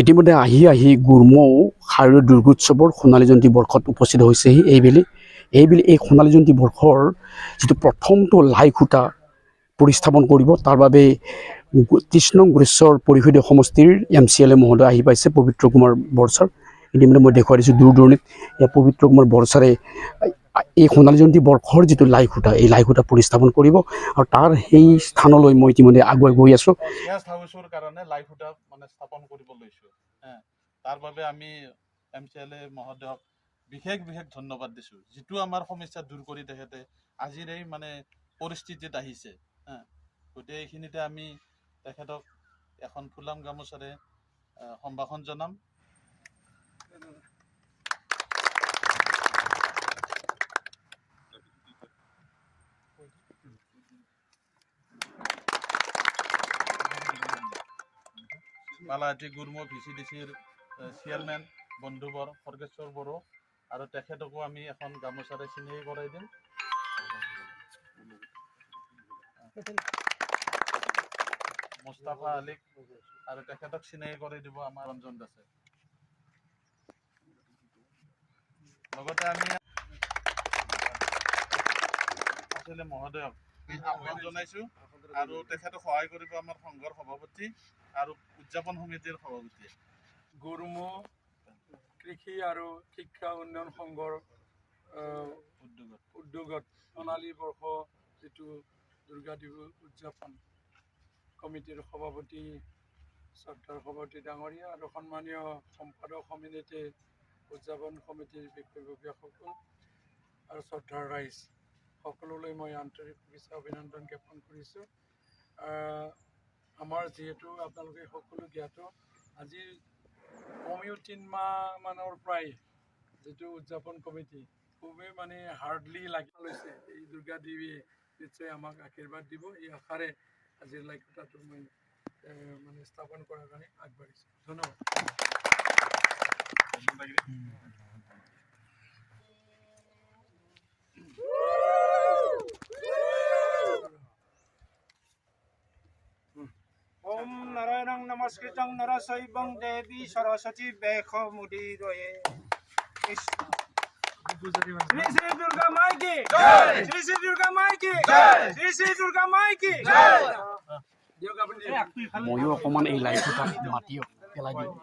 ইতিমধ্যে আহি গুৰমৌ শাৰদীয় দুৰ্গোৎসৱৰ সোণালী জয়ন্তী বৰ্ষত উপস্থিত হৈছেহি এইবেলি এই সোণালী জয়ন্তী বৰ্ষৰ যিটো প্ৰথমটো লাই খুঁটা প্ৰতিস্থাপন কৰিব তাৰ বাবে ৩০ নং গোৰেশ্বৰ পৰিষদীয় সমষ্টিৰ MCLA মহোদয় আহি পাইছে পবিত্ৰ কুমাৰ বৰছাৰ। ইতিমধ্যে মই দেখুৱাই দিছোঁ দূৰ দূৰণিত পবিত্ৰ কুমাৰ বৰছাৰে এই সোণালী জয়ন্তী বৰ্ষৰ যিটো লাই খুঁটা এই লাই খুঁটা প্ৰতিস্থাপন কৰিব আৰু তাৰ সেই স্থানলৈ মই ইতিমধ্যে আগুৱাই গৈ আছোঁ। গেষ্ট হাউচৰ কাৰণে লাই খুঁটা মানে স্থাপন কৰিব লৈছোঁ। তাৰ বাবে আমি MCLA মহোদয়ক বিশেষ ধন্যবাদ দিছোঁ, যিটো আমাৰ সমস্যা দূৰ কৰি তেখেতে আজিৰ এই মানে পৰিস্থিতিত আহিছে। গতিকে এইখিনিতে আমি তেখেতক এখন ফুলাম গামোচাৰে সম্ভাষণ জনাম। বালাহাটী গুৰমৌ VCDCৰ চেয়াৰমেন বন্ধুবৰ খৰ্গেশ্বৰ বড়ো আৰু তেখেতকো আমি এখন গামোচাৰে চিনাকি কৰাই দিম। মুস্তাফা আলীক আৰু তেখেতক চিনাকি কৰি দিব আমাৰ ৰঞ্জন দাসে। লগতে আমি মহোদয়ক আহ্বান জনাইছোঁ আৰু তেখেতক সহায় কৰিব আমাৰ সংঘৰ সভাপতি আৰু উদযাপন সমিতিৰ সভাপতিয়ে। গুৰমৌ কৃষি আৰু শিক্ষা উন্নয়ন সংঘৰ উদ্যোগত সোণালী বৰ্ষ যিটো দুৰ্গা দিৱস উদযাপন কমিটিৰ সভাপতি শ্ৰদ্ধাৰ সভাপতি ডাঙৰীয়া আৰু সন্মানীয় সম্পাদক সমিতি উদযাপন সমিতিৰ বিষয়ববীয়াসকল আৰু শ্ৰদ্ধাৰ ৰাইজ সকলোলৈ মই আন্তৰিক শুভেচ্ছা অভিনন্দন জ্ঞাপন কৰিছোঁ। আমাৰ যিহেতু আপোনালোকে সকলো জ্ঞাত, আজি কমেও 3 মাহমানৰ পৰাই যিটো উদযাপন কমিটি খুবেই মানে হাৰ্ডলি লাগি লৈছে। এই দুৰ্গা দেৱীয়ে নিশ্চয় আমাক আশীৰ্বাদ দিব, এই আশাৰে আজিৰ লাই খুঁটাটো মই মানে স্থাপন কৰাৰ কাৰণে আগবাঢ়িছোঁ। ধন্যবাদ। ওম নারায়ণং নমস্কৃতং নরসৈবং দেবী সরস্বতী বেখমুদিরয়ে শ্রী শ্রী দুর্গা মাই কি জয়, শ্রী শ্রী দুর্গা মাই কি জয়, শ্রী শ্রী দুর্গা মাই কি জয়। ময়ো অকণমান এই লাই খুঁটাত মাটি পেলাই দিওঁ।